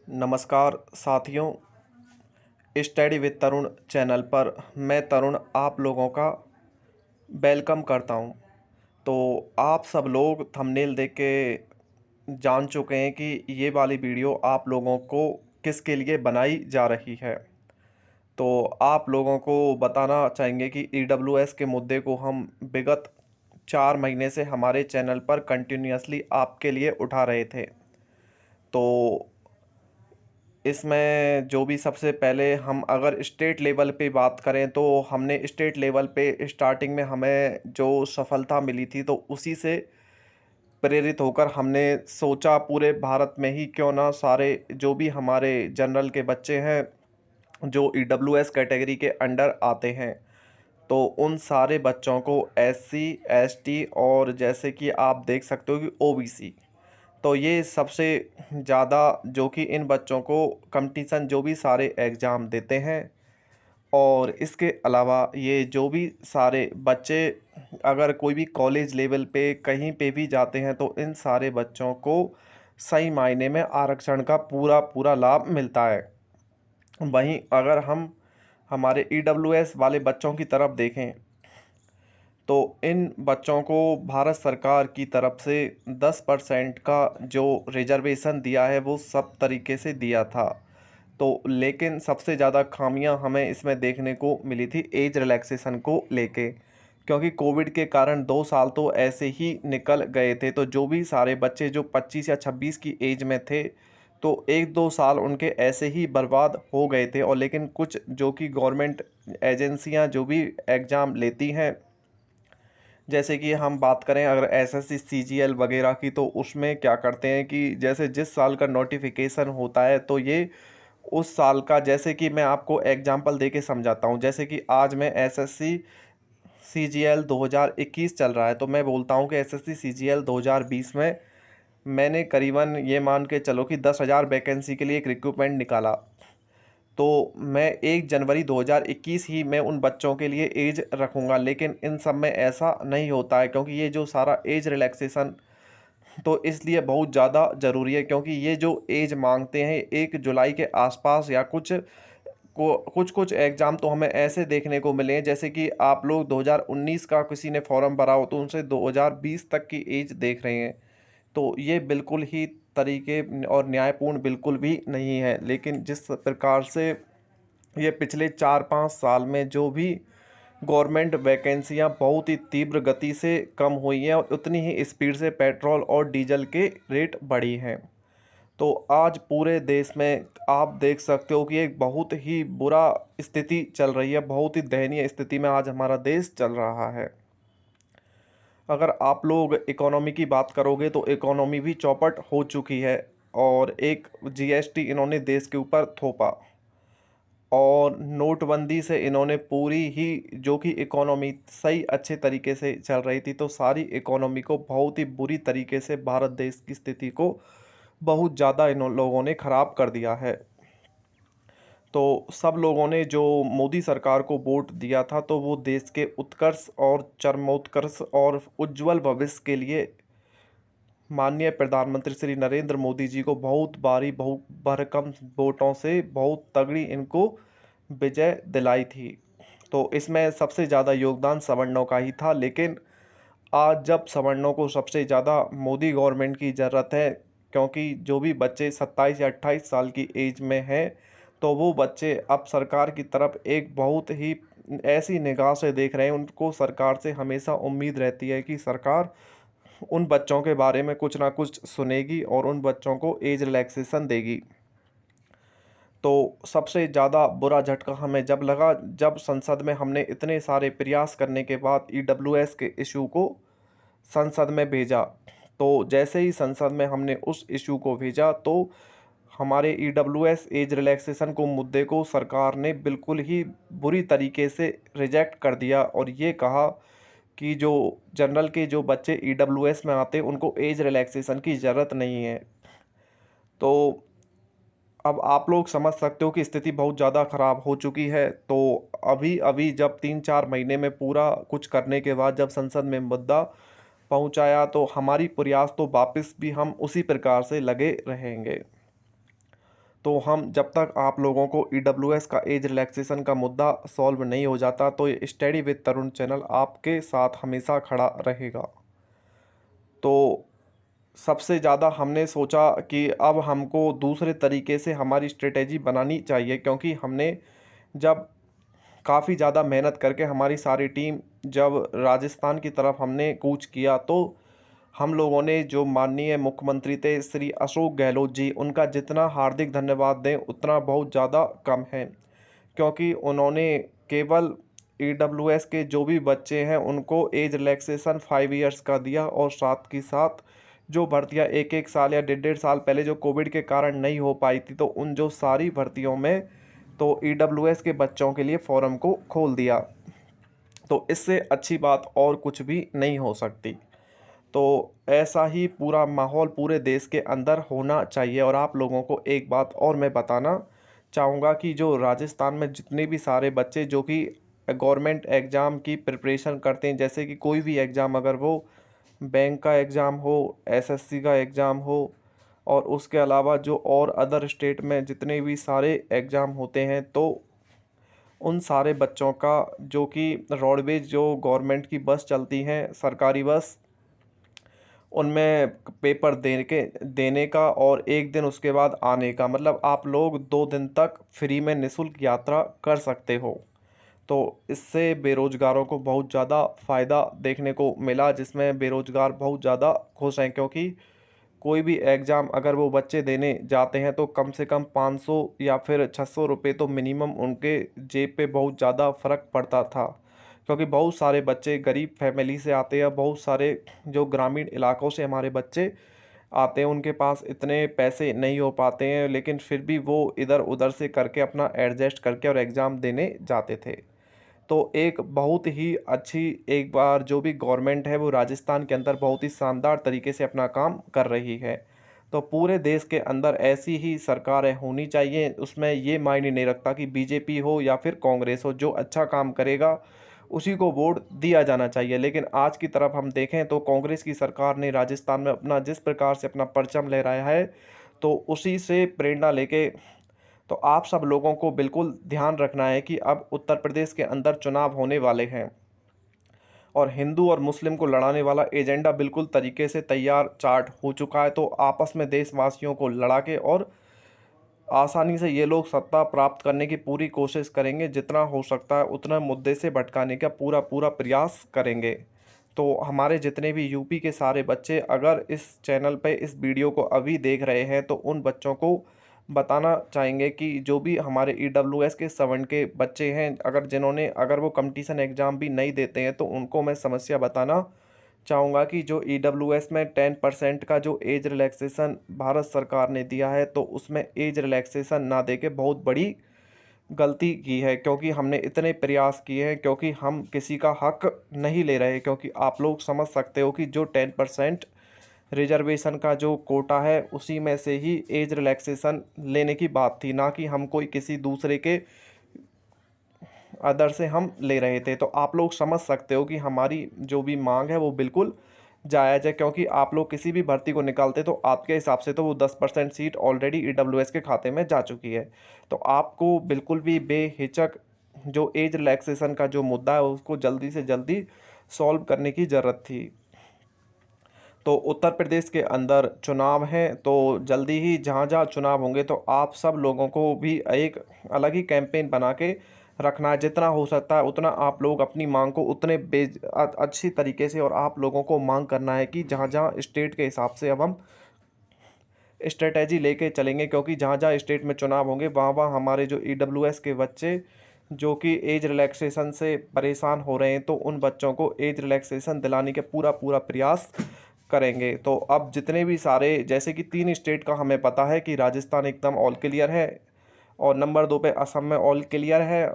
नमस्कार साथियों, study with Tarun channel पर मैं तरुण आप लोगों का वेलकम करता हूं। तो आप सब लोग थंबनेल देख के जान चुके हैं कि ये वाली वीडियो आप लोगों को किसके लिए बनाई जा रही है। तो आप लोगों को बताना चाहेंगे कि ईडब्ल्यूएस के मुद्दे को हम विगत 4 महीने से हमारे चैनल पर कंटिन्यूअसली आपके लिए उठा रहे थे। तो इसमें जो भी सबसे पहले हम अगर स्टेट लेवल पे बात करें तो हमने स्टेट लेवल पे स्टार्टिंग में हमें जो सफलता मिली थी तो उसी से प्रेरित होकर हमने सोचा पूरे भारत में ही क्यों ना सारे जो भी हमारे जनरल के बच्चे हैं जो ईडब्ल्यूएस कैटेगरी के अंडर आते हैं तो उन सारे बच्चों को एससी एसटी और जैसे कि आप देख सकते हो कि ओबीसी, तो ये सबसे ज़्यादा जो कि इन बच्चों को कंपटीशन जो भी सारे एग्ज़ाम देते हैं। और इसके अलावा ये जो भी सारे बच्चे अगर कोई भी कॉलेज लेवल पे कहीं पे भी जाते हैं तो इन सारे बच्चों को सही मायने में आरक्षण का पूरा पूरा लाभ मिलता है। वहीं अगर हम हमारे ईडब्ल्यूएस वाले बच्चों की तरफ देखें तो इन बच्चों को भारत सरकार की तरफ से 10% का जो रिजर्वेशन दिया है वो सब तरीके से दिया था। तो लेकिन सबसे ज़्यादा खामियां हमें इसमें देखने को मिली थी एज रिलैक्सेशन को लेके, क्योंकि कोविड के कारण 2 साल तो ऐसे ही निकल गए थे। तो जो भी सारे बच्चे जो 25 या 26 की एज में थे तो 1-2 साल उनके ऐसे ही बर्बाद हो गए थे। और लेकिन कुछ जो कि गवर्नमेंट एजेंसियां जो भी एग्ज़ाम लेती हैं, जैसे कि हम बात करें अगर एसएससी सीजीएल वगैरह की, तो उसमें क्या करते हैं कि जैसे जिस साल का नोटिफिकेशन होता है तो ये उस साल का, जैसे कि मैं आपको एग्जांपल देके समझाता हूँ। जैसे कि आज मैं एसएससी सीजीएल 2021 चल रहा है तो मैं बोलता हूँ कि एसएससी सीजीएल 2020 में मैंने करीबन ये मान के चलो कि 10,000 वैकेंसी के लिए एक रिक्रूटमेंट निकाला। तो मैं 1 जनवरी 2021 ही मैं उन बच्चों के लिए एज रखूँगा, लेकिन इन सब में ऐसा नहीं होता है क्योंकि ये जो सारा एज रिलैक्सेशन तो इसलिए बहुत ज़्यादा ज़रूरी है, क्योंकि ये जो एज मांगते हैं 1 जुलाई के आसपास या कुछ एग्ज़ाम तो हमें ऐसे देखने को मिले हैं जैसे कि आप लोग 2019 का किसी ने फॉर्म भरा हो तो उनसे 2020 तक की एज देख रहे हैं। तो ये बिल्कुल ही तरीके और न्यायपूर्ण बिल्कुल भी नहीं है। लेकिन जिस प्रकार से ये पिछले 4-5 साल में जो भी गवर्नमेंट वैकेंसियां बहुत ही तीव्र गति से कम हुई हैं और उतनी ही स्पीड से पेट्रोल और डीजल के रेट बढ़ी हैं, तो आज पूरे देश में आप देख सकते हो कि एक बहुत ही बुरा स्थिति चल रही है। बहुत ही दयनीय स्थिति में आज हमारा देश चल रहा है। अगर आप लोग इकोनॉमी की बात करोगे तो इकोनॉमी भी चौपट हो चुकी है और एक जीएसटी इन्होंने देश के ऊपर थोपा और नोटबंदी से इन्होंने पूरी ही जो कि इकोनॉमी सही अच्छे तरीके से चल रही थी तो सारी इकोनॉमी को बहुत ही बुरी तरीके से भारत देश की स्थिति को बहुत ज़्यादा इन लोगों ने ख़राब कर दिया है। तो सब लोगों ने जो मोदी सरकार को वोट दिया था तो वो देश के उत्कर्ष और चरमोत्कर्ष और उज्जवल भविष्य के लिए माननीय प्रधानमंत्री श्री नरेंद्र मोदी जी को बहुत भारी बहुत भरकम वोटों से बहुत तगड़ी इनको विजय दिलाई थी। तो इसमें सबसे ज़्यादा योगदान सवर्णों का ही था। लेकिन आज जब सवर्णों को सबसे ज़्यादा मोदी गवर्नमेंट की ज़रूरत है, क्योंकि जो भी बच्चे 27 या 28 साल की एज में हैं तो वो बच्चे अब सरकार की तरफ एक बहुत ही ऐसी निगाह से देख रहे हैं। उनको सरकार से हमेशा उम्मीद रहती है कि सरकार उन बच्चों के बारे में कुछ ना कुछ सुनेगी और उन बच्चों को एज रिलैक्सेशन देगी। तो सबसे ज़्यादा बुरा झटका हमें जब लगा जब संसद में हमने इतने सारे प्रयास करने के बाद ईडब्ल्यूएस के इशू को संसद में भेजा। तो जैसे ही संसद में हमने उस इशू को भेजा तो हमारे ईडब्ल्यूएस एज रिलैक्सेशन को मुद्दे को सरकार ने बिल्कुल ही बुरी तरीके से रिजेक्ट कर दिया और ये कहा कि जो जनरल के जो बच्चे ईडब्ल्यूएस में आते हैं उनको एज रिलैक्सेशन की ज़रूरत नहीं है। तो अब आप लोग समझ सकते हो कि स्थिति बहुत ज़्यादा ख़राब हो चुकी है। तो अभी अभी जब 3-4 महीने में पूरा कुछ करने के बाद जब संसद में मुद्दा पहुंचाया तो हमारी प्रयास तो वापस भी हम उसी प्रकार से लगे रहेंगे। तो हम जब तक आप लोगों को ईडब्ल्यूएस का एज रिलैक्सेशन का मुद्दा सॉल्व नहीं हो जाता, तो ये स्टडी विद तरुण चैनल आपके साथ हमेशा खड़ा रहेगा। तो सबसे ज़्यादा हमने सोचा कि अब हमको दूसरे तरीके से हमारी स्ट्रेटेजी बनानी चाहिए, क्योंकि हमने जब काफ़ी ज़्यादा मेहनत करके हमारी सारी टीम जब राजस्थान की तरफ हमने कूच किया, तो हम लोगों ने जो माननीय मुख्यमंत्री थे श्री अशोक गहलोत जी, उनका जितना हार्दिक धन्यवाद दें उतना बहुत ज़्यादा कम है, क्योंकि उन्होंने केवल ईडब्ल्यूएस के जो भी बच्चे हैं उनको एज रिलैक्सेशन 5 इयर्स का दिया, और साथ के साथ जो भर्तियां एक एक साल या डेढ़ डेढ़ साल पहले जो कोविड के कारण नहीं हो पाई थी, तो उन जो सारी भर्तियों में तो ईडब्ल्यूएस के बच्चों के लिए फॉर्म को खोल दिया। तो इससे अच्छी बात और कुछ भी नहीं हो सकती। तो ऐसा ही पूरा माहौल पूरे देश के अंदर होना चाहिए। और आप लोगों को एक बात और मैं बताना चाहूँगा कि जो राजस्थान में जितने भी सारे बच्चे जो कि गवर्नमेंट एग्ज़ाम की प्रिपरेशन करते हैं, जैसे कि कोई भी एग्ज़ाम, अगर वो बैंक का एग्ज़ाम हो, एसएससी का एग्ज़ाम हो, और उसके अलावा जो और अदर स्टेट में जितने भी सारे एग्ज़ाम होते हैं, तो उन सारे बच्चों का जो कि रोडवेज जो गवर्नमेंट की बस चलती हैं, सरकारी बस, उनमें पेपर देने का और 1 दिन उसके बाद आने का, मतलब आप लोग 2 दिन तक फ्री में निःशुल्क यात्रा कर सकते हो। तो इससे बेरोज़गारों को बहुत ज़्यादा फ़ायदा देखने को मिला, जिसमें बेरोज़गार बहुत ज़्यादा खुश हैं, क्योंकि कोई भी एग्ज़ाम अगर वो बच्चे देने जाते हैं तो कम से कम 500 या फिर 600 रुपये तो मिनिमम उनके जेब पे बहुत ज़्यादा फ़र्क पड़ता था, क्योंकि बहुत सारे बच्चे गरीब फैमिली से आते हैं, बहुत सारे जो ग्रामीण इलाकों से हमारे बच्चे आते हैं, उनके पास इतने पैसे नहीं हो पाते हैं, लेकिन फिर भी वो इधर उधर से करके अपना एडजस्ट करके और एग्ज़ाम देने जाते थे। तो एक बहुत ही अच्छी, एक बार जो भी गवर्नमेंट है वो राजस्थान के अंदर बहुत ही शानदार तरीके से अपना काम कर रही है। तो पूरे देश के अंदर ऐसी ही सरकारें होनी चाहिए, उसमें ये मायने नहीं रखता कि बीजेपी हो या फिर कांग्रेस हो, जो अच्छा काम करेगा उसी को वोट दिया जाना चाहिए। लेकिन आज की तरफ हम देखें तो कांग्रेस की सरकार ने राजस्थान में अपना जिस प्रकार से अपना परचम लहराया है, तो उसी से प्रेरणा लेके तो आप सब लोगों को बिल्कुल ध्यान रखना है कि अब उत्तर प्रदेश के अंदर चुनाव होने वाले हैं, और हिंदू और मुस्लिम को लड़ाने वाला एजेंडा बिल्कुल तरीके से तैयार चार्ट हो चुका है। तो आपस में देशवासियों को लड़ा के और आसानी से ये लोग सत्ता प्राप्त करने की पूरी कोशिश करेंगे, जितना हो सकता है उतना मुद्दे से भटकाने का पूरा पूरा प्रयास करेंगे। तो हमारे जितने भी यूपी के सारे बच्चे अगर इस चैनल पे इस वीडियो को अभी देख रहे हैं, तो उन बच्चों को बताना चाहेंगे कि जो भी हमारे ईडब्ल्यूएस के 7 के बच्चे हैं, अगर वो कंपटीशन एग्ज़ाम भी नहीं देते हैं, तो उनको मैं समस्या बताना चाहूँगा कि जो ईडब्ल्यूएस में 10% का जो एज रिलैक्सेशन भारत सरकार ने दिया है, तो उसमें एज रिलैक्सेशन ना दे के बहुत बड़ी गलती की है, क्योंकि हमने इतने प्रयास किए हैं, क्योंकि हम किसी का हक नहीं ले रहे, क्योंकि आप लोग समझ सकते हो कि जो 10% रिजर्वेशन का जो कोटा है उसी में से ही एज रिलैक्सेशन लेने की बात थी, ना कि हम कोई किसी दूसरे के अदर से हम ले रहे थे। तो आप लोग समझ सकते हो कि हमारी जो भी मांग है वो बिल्कुल जायज़ है, क्योंकि आप लोग किसी भी भर्ती को निकालते तो आपके हिसाब से तो वो 10% सीट ऑलरेडी ईडब्ल्यूएस के खाते में जा चुकी है। तो आपको बिल्कुल भी बेहिचक जो एज रिलैक्सेशन का जो मुद्दा है उसको जल्दी से जल्दी सॉल्व करने की ज़रूरत थी। तो उत्तर प्रदेश के अंदर चुनाव हैं, तो जल्दी ही जहाँ-जहाँ चुनाव होंगे तो आप सब लोगों को भी एक अलग ही कैंपेन बना के रखना है। जितना हो सकता है उतना आप लोग अपनी माँग को उतने अच्छी तरीके से और आप लोगों को माँग करना है कि जहाँ-जहाँ स्टेट के हिसाब से अब हम स्ट्रैटेजी लेके चलेंगे, क्योंकि जहाँ-जहाँ स्टेट में चुनाव होंगे वहाँ-वहाँ हमारे जो ईडब्ल्यूएस के बच्चे जो कि एज रिलैक्सेशन से परेशान हो रहे हैं, तो उन बच्चों को एज रिलैक्सेशन दिलाने का पूरा-पूरा प्रयास करेंगे। तो अब जितने भी सारे, जैसे कि 3 स्टेट का हमें पता है कि राजस्थान एकदम ऑल क्लियर है, और नंबर 2 पे असम में ऑल क्लियर है,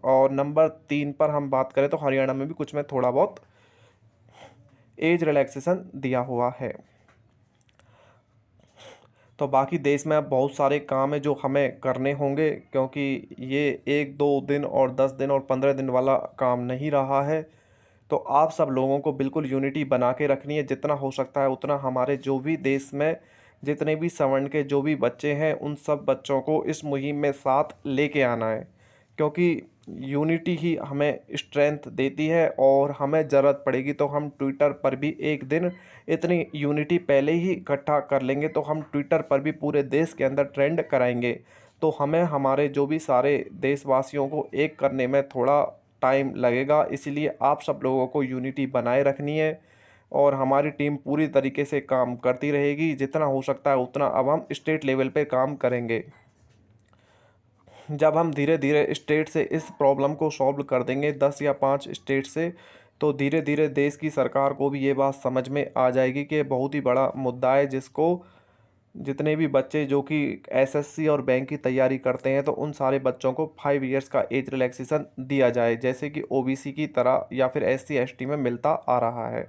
और नंबर 3 पर हम बात करें तो हरियाणा में भी कुछ में थोड़ा बहुत एज रिलैक्सेशन दिया हुआ है। तो बाकी देश में अब बहुत सारे काम हैं जो हमें करने होंगे, क्योंकि ये 1-2 दिन और 10 दिन और 15 दिन वाला काम नहीं रहा है। तो आप सब लोगों को बिल्कुल यूनिटी बना के रखनी है, जितना हो सकता है उतना हमारे जो भी देश में जितने भी सवर्ण के जो भी बच्चे हैं उन सब बच्चों को इस मुहिम में साथ लेके आना है, क्योंकि यूनिटी ही हमें स्ट्रेंथ देती है। और हमें ज़रूरत पड़ेगी तो हम ट्विटर पर भी एक दिन इतनी यूनिटी पहले ही इकट्ठा कर लेंगे, तो हम ट्विटर पर भी पूरे देश के अंदर ट्रेंड कराएंगे। तो हमें हमारे जो भी सारे देशवासियों को एक करने में थोड़ा टाइम लगेगा, इसीलिए आप सब लोगों को यूनिटी बनाए रखनी है। और हमारी टीम पूरी तरीके से काम करती रहेगी, जितना हो सकता है उतना अब हम स्टेट लेवल पे काम करेंगे। जब हम धीरे धीरे स्टेट से इस प्रॉब्लम को सॉल्व कर देंगे, 10 या 5 स्टेट से, तो धीरे धीरे देश की सरकार को भी ये बात समझ में आ जाएगी कि ये बहुत ही बड़ा मुद्दा है, जिसको जितने भी बच्चे जो कि एसएससी और बैंक की तैयारी करते हैं, तो उन सारे बच्चों को 5 इयर्स का एज रिलैक्सेशन दिया जाए, जैसे कि ओबीसी की तरह या फिर एससी एसटी में मिलता आ रहा है।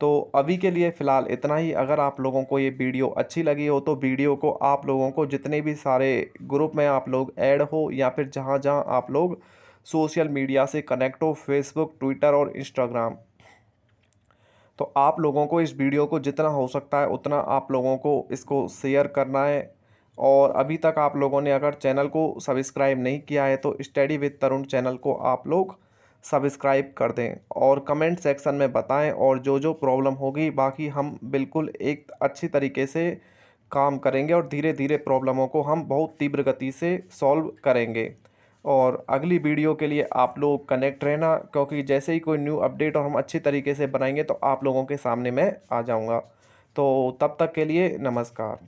तो अभी के लिए फ़िलहाल इतना ही। अगर आप लोगों को ये वीडियो अच्छी लगी हो तो वीडियो को आप लोगों को जितने भी सारे ग्रुप में आप लोग ऐड हो या फिर जहाँ जहाँ आप लोग सोशल मीडिया से कनेक्ट हो, फेसबुक, ट्विटर और इंस्टाग्राम, तो आप लोगों को इस वीडियो को जितना हो सकता है उतना आप लोगों को इसको शेयर करना है। और अभी तक आप लोगों ने अगर चैनल को सब्सक्राइब नहीं किया है तो स्टडी विद तरुण चैनल को आप लोग सब्सक्राइब कर दें और कमेंट सेक्शन में बताएं। और जो जो प्रॉब्लम होगी बाकी हम बिल्कुल एक अच्छी तरीके से काम करेंगे और धीरे धीरे प्रॉब्लमों को हम बहुत तीव्र गति से सॉल्व करेंगे। और अगली वीडियो के लिए आप लोग कनेक्ट रहना, क्योंकि जैसे ही कोई न्यू अपडेट और हम अच्छी तरीके से बनाएंगे तो आप लोगों के सामने मैं आ जाऊंगा। तो तब तक के लिए नमस्कार।